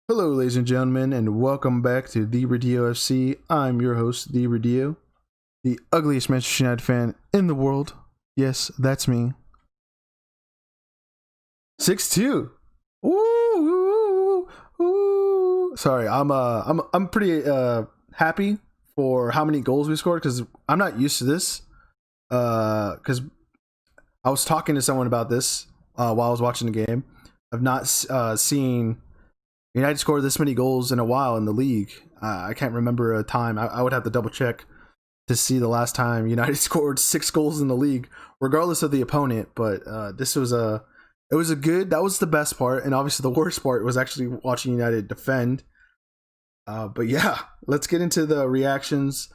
Hello, ladies and gentlemen, and welcome back to theeradillo FC. I'm your host, theeradillo, the ugliest Manchester United fan in the world. Yes, that's me. 6-2. Ooh, ooh. Sorry, I'm pretty happy for how many goals we scored because I'm not used to this. Because I was talking to someone about this while I was watching the game. I've not seen United scored this many goals in a while in the league. I can't remember a time. I would have to double check to see the last time United scored 6 goals in the league, regardless of the opponent. But it was a good. That was the best part, and obviously the worst part was actually watching United defend. But yeah, let's get into the reactions.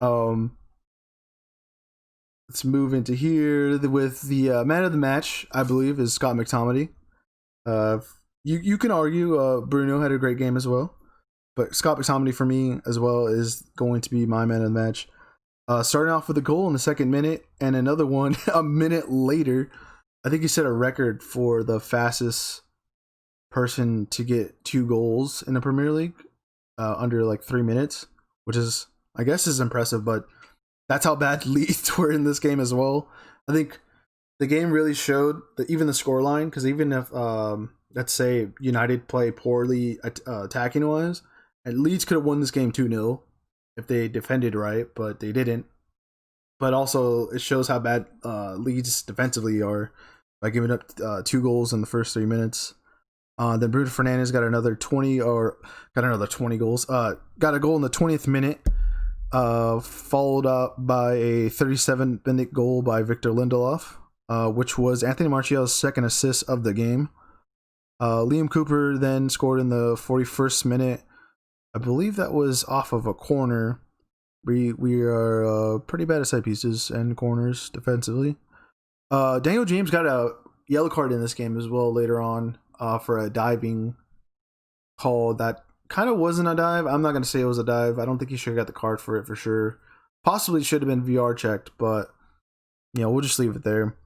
Let's move into here with the man of the match. I believe is Scott McTominay. You can argue Bruno had a great game as well, but Scott McTominay for me as well is going to be my man of the match. Starting off with a goal in the second minute and another one a minute later. I think he set a record for the fastest person to get 2 goals in the Premier League under like 3 minutes, which is, I guess, is impressive, but that's how bad Leeds were in this game as well. I think the game really showed that even the scoreline, because even if let's say United play poorly attacking wise, and Leeds could have won this game 2-0 if they defended right, but they didn't. But also it shows how bad Leeds defensively are by giving up 2 goals in the first 3 minutes. Then Bruno Fernandes got another 20 goals. Got a goal in the 20th minute, followed up by a 37-minute goal by Victor Lindelof, which was Anthony Martial's second assist of the game. Liam Cooper then scored in the 41st minute. I believe that was off of a corner. We are pretty bad at set pieces and corners defensively. Daniel James got a yellow card in this game as well later on for a diving call that kind of wasn't a dive. I'm not going to say it was a dive. I don't think he should have got the card for it for sure. Possibly should have been VR checked, but we'll just leave it there.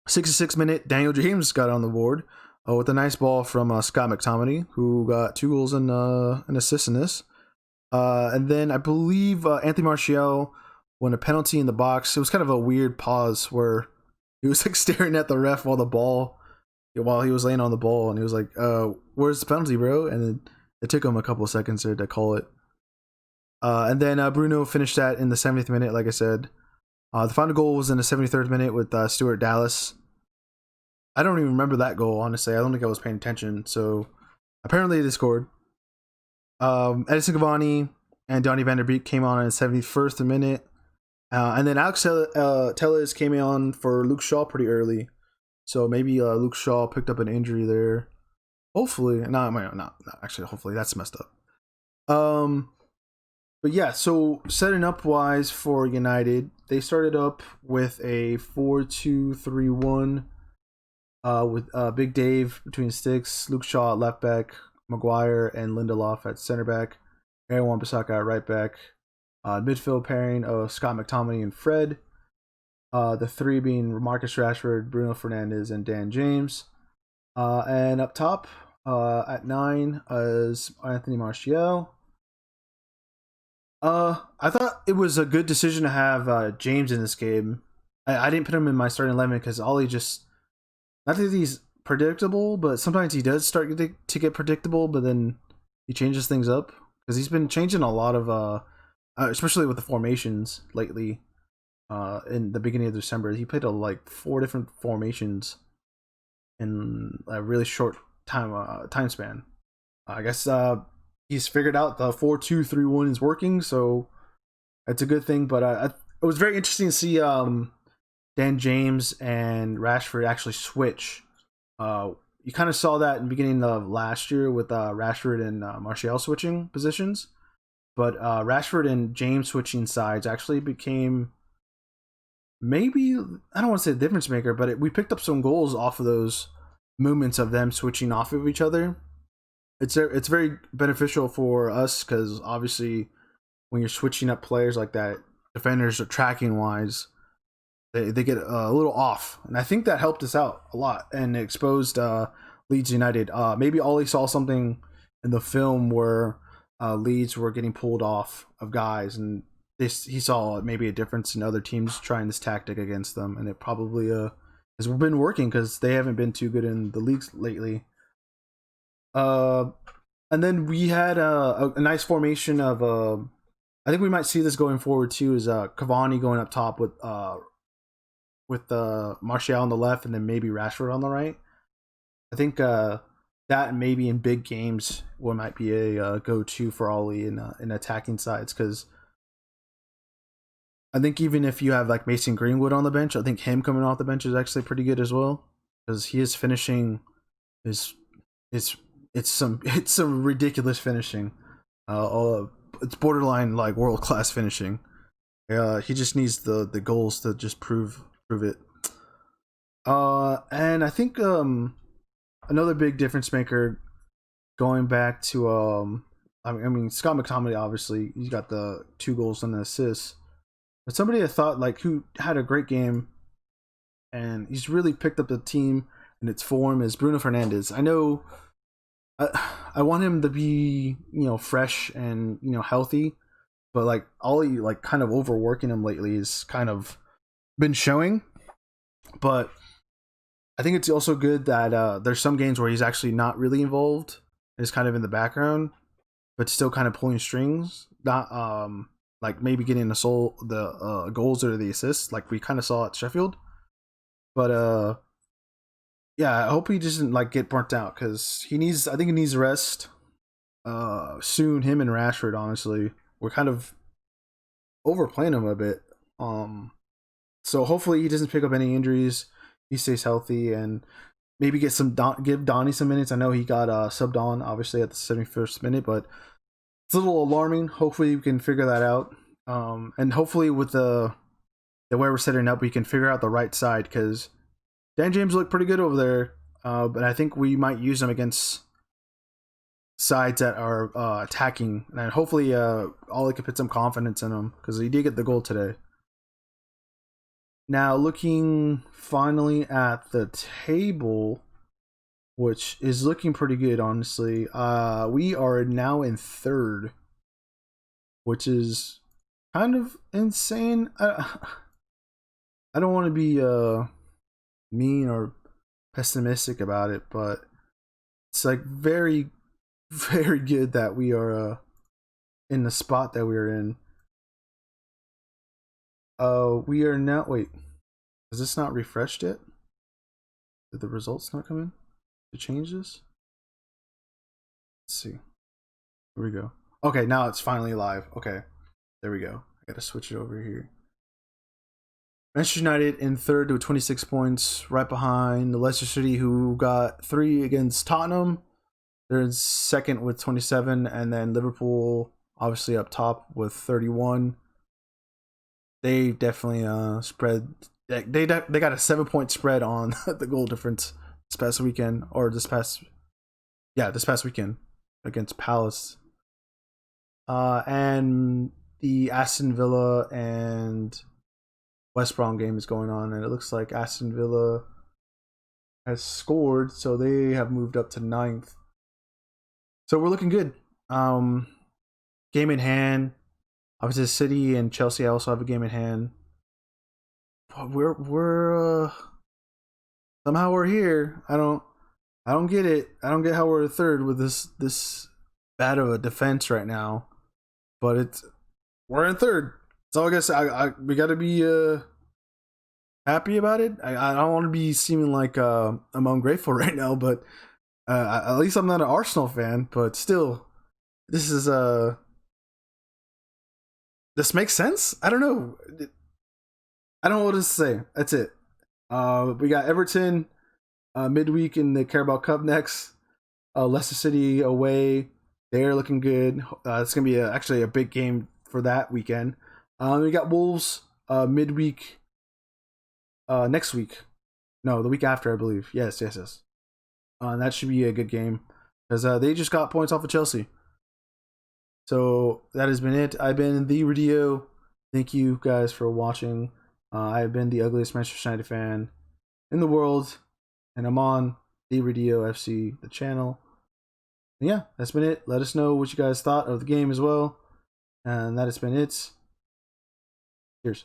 66 minute, Daniel James got on the board with a nice ball from Scott McTominay, who got 2 goals and an assist in this. And then I believe Anthony Martial won a penalty in the box. It was kind of a weird pause where he was like staring at the ref while he was laying on the ball, and he was like, "Where's the penalty, bro?" And then it took him a couple of seconds there to call it. And then Bruno finished that in the 70th minute, like I said. The final goal was in the 73rd minute with Stuart Dallas. I don't even remember that goal, honestly. I don't think I was paying attention. So apparently they scored. Edison Cavani and Donny van der Beek came on in the 71st minute. And then Alex Telles came on for Luke Shaw pretty early. So maybe Luke Shaw picked up an injury there. Hopefully. Not actually, hopefully. That's messed up. But yeah, so setting up wise for United, they started up with a 4-2-3-1 with Big Dave between sticks, Luke Shaw at left back, Maguire and Lindelof at center back, Aaron Wan-Bissaka at right back, midfield pairing of Scott McTominay and Fred, the 3 being Marcus Rashford, Bruno Fernandes, and Dan James, and up top at 9 is Anthony Martial. I thought it was a good decision to have James in this game. I didn't put him in my starting 11 because Ollie just, not that he's predictable, but sometimes he does start to get predictable, but then he changes things up because he's been changing a lot of, especially with the formations lately. In the beginning of December, he played like 4 different formations in a really short time span. I guess he's figured out the 4-2-3-1 is working, so it's a good thing. But it was very interesting to see Dan James and Rashford actually switch. You kind of saw that in the beginning of last year with Rashford and Martial switching positions, but Rashford and James switching sides actually became, maybe, I don't want to say the difference maker, but we picked up some goals off of those movements of them switching off of each other. It's very beneficial for us because obviously when you're switching up players like that, defenders are tracking wise, they get a little off, and I think that helped us out a lot and exposed Leeds United. Maybe Ollie saw something in the film where Leeds were getting pulled off of guys, and he saw maybe a difference in other teams trying this tactic against them, and it probably has been working because they haven't been too good in the leagues lately. And then we had a nice formation of I think we might see this going forward too. Is Cavani going up top with Martial on the left, and then maybe Rashford on the right. I think that maybe in big games what might be a go-to for Ollie in attacking sides, because I think even if you have like Mason Greenwood on the bench, I think him coming off the bench is actually pretty good as well, because he is finishing is it's some ridiculous finishing. It's borderline like world class finishing. He just needs the goals to just prove it. And I think another big difference maker going back to I mean Scott McTominay, obviously he's got the 2 goals and an assist. But somebody I thought like who had a great game and he's really picked up the team in its form is Bruno Fernandes. I know I want him to be, fresh and, healthy, but like Ollie like kind of overworking him lately is kind of been showing. But I think it's also good that there's some games where he's actually not really involved. He's kind of in the background, but still kind of pulling strings. Not like maybe getting the goals or the assists like we kind of saw at Sheffield. But yeah, I hope he doesn't like get burnt out, because I think he needs rest soon. Him and Rashford, honestly, we're kind of overplaying him a bit. So hopefully he doesn't pick up any injuries. He stays healthy and maybe give Donnie some minutes. I know he got subbed on obviously at the 71st minute, but it's a little alarming. Hopefully we can figure that out. And hopefully with the way we're setting up, we can figure out the right side, because Dan James looked pretty good over there, but I think we might use him against sides that are attacking, and hopefully Ollie can put some confidence in him, because he did get the goal today. Now looking finally at the table, which is looking pretty good, honestly. We are now in 3rd, which is kind of insane. I don't want to be mean or pessimistic about it, but it's like very, very good that we are in the spot that we're in. We are now. Wait, is this not refreshed yet? Did the results not come in to change this? Let's see. Here we go. Okay, now it's finally live. Okay, there we go. I gotta switch it over here. Manchester United in 3rd with 26 points, right behind the Leicester City, who got 3 against Tottenham. They're in 2nd with 27, and then Liverpool obviously up top with 31. They definitely spread. They got a 7-point spread on the goal difference this past weekend, or this past weekend against Palace. And the Aston Villa and West Brom game is going on, and it looks like Aston Villa has scored, so they have moved up to 9th. So we're looking good. Game in hand. Obviously, City and Chelsea also have a game in hand. But we're somehow we're here. I don't get it. I don't get how we're 3rd with this bad of a defense right now. But we're in 3rd. So I guess we got to be happy about it. I don't want to be seeming like I'm ungrateful right now, but at least I'm not an Arsenal fan. But still, this is this makes sense. I don't know. I don't know what to say. That's it. We got Everton midweek in the Carabao Cup next. Leicester City away. They're looking good. It's gonna be actually a big game for that weekend. We got Wolves midweek next week. No, the week after, I believe. Yes. That should be a good game, because they just got points off of Chelsea. So that has been it. I've been theeradillo. Thank you guys for watching. I've been the ugliest Manchester United fan in the world, and I'm on theeradillo FC, the channel. And yeah, that's been it. Let us know what you guys thought of the game as well. And that has been it. Cheers.